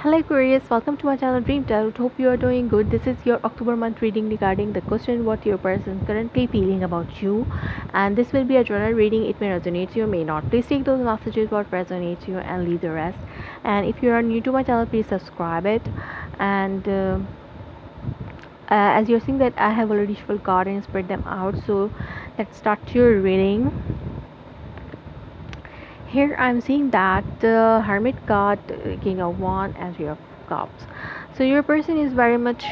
Hello Aquarius, welcome to my channel Dream Tarot. Hope you are doing good. This is your October month reading regarding the question what your person is currently feeling about you, and this will be a general reading. It may resonate you or may not. Please take those messages what resonates you and leave the rest. And if you are new to my channel, please subscribe it. And as you're seeing that I have already shuffled cards and spread them out, so let's start your reading. Here I'm seeing that the Hermit card, King of Wands, and Three of Cups. So your person is very much.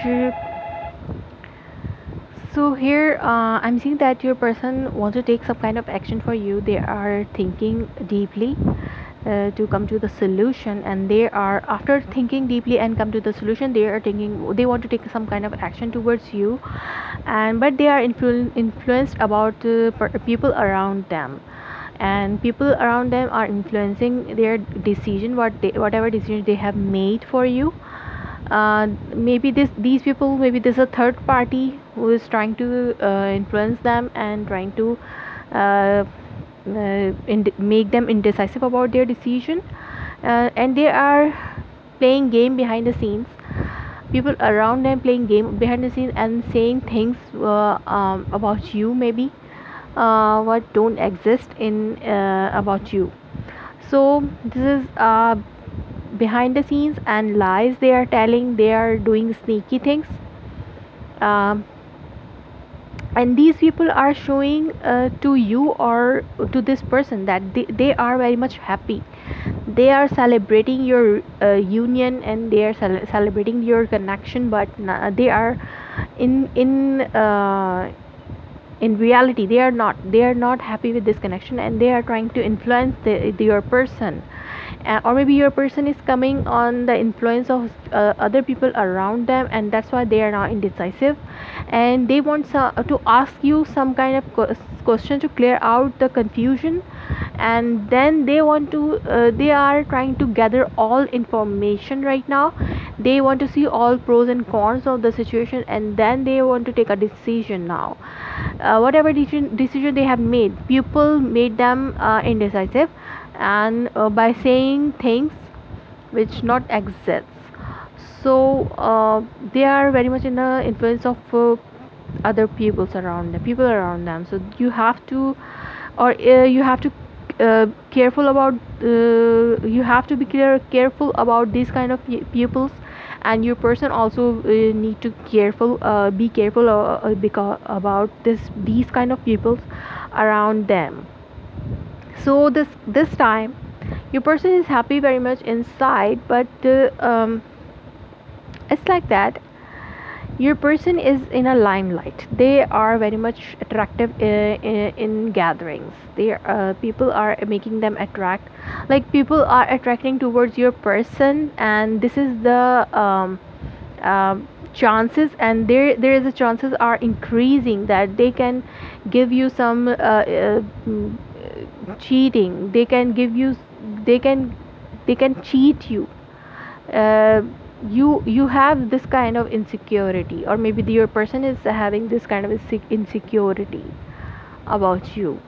So here I'm seeing that your person wants to take some kind of action for you. They are thinking deeply to come to the solution, and they are after thinking deeply and come to the solution. They are thinking they want to take some kind of action towards you, and but they are influenced about people around them, and people around them are influencing their decision whatever decision they have made for you. Maybe these people, maybe there's a third party who is trying to influence them and trying to uh, make them indecisive about their decision, and they are playing game behind the scenes. People around them playing game behind the scenes and saying things about you, maybe what don't exist in about you. So this is behind the scenes and lies they are telling. They are doing sneaky things, um, and these people are showing to you or to this person that they are very much happy. They are celebrating your union, and they are celebrating your connection, but they are in reality they are not happy with this connection, and they are trying to influence your person. Or maybe your person is coming on the influence of other people around them, and that's why they are now indecisive, and they want to ask you some kind of question to clear out the confusion. And then they want to they are trying to gather all information right now. They want to see all pros and cons of the situation, and then they want to take a decision now. Whatever decision they have made, people made them indecisive, and by saying things which not exist. So they are very much in the influence of other people around them. So you have to, or you have to careful about you have to be careful about these kind of pupils, and your person also need to careful be careful because about these kind of pupils around them. So this time your person is happy very much inside, but it's like that your person is in a limelight. They are very much attractive in gatherings. They people are making them attract, like people are attracting towards your person, and this is the chances, and there is a chances are increasing that they can give you some cheating. They can give you, they can they can cheat you. uh, you have this kind of insecurity, or maybe your person is having this kind of insecurity about you.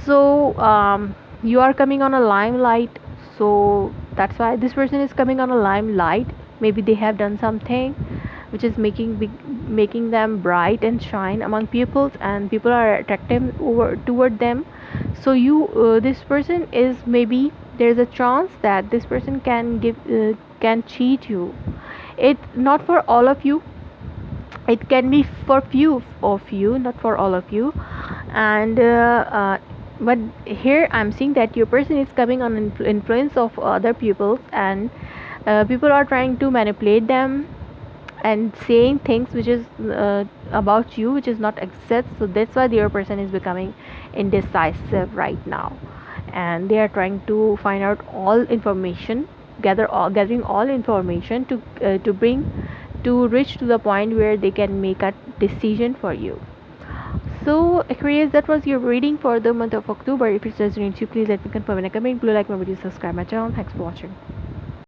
So you are coming on a limelight, so that's why this person is coming on a limelight. Maybe they have done something which is making them bright and shine among peoples, and people are attracted over toward them. So you this person is, maybe there's a chance that this person can cheat you. It not for all of you, it can be for few of you, not for all of you. And but here I'm seeing that your person is coming on influence of other people, and people are trying to manipulate them and saying things which is about you which is not exist. So that's why your person is becoming indecisive right now, and they are trying to find out all information, gathering all information to bring to reach to the point where they can make a decision for you. So Aquarius, that was your reading for the month of October. If it resonates you, please let me confirm in a comment below, like my video, subscribe my channel. Thanks for watching.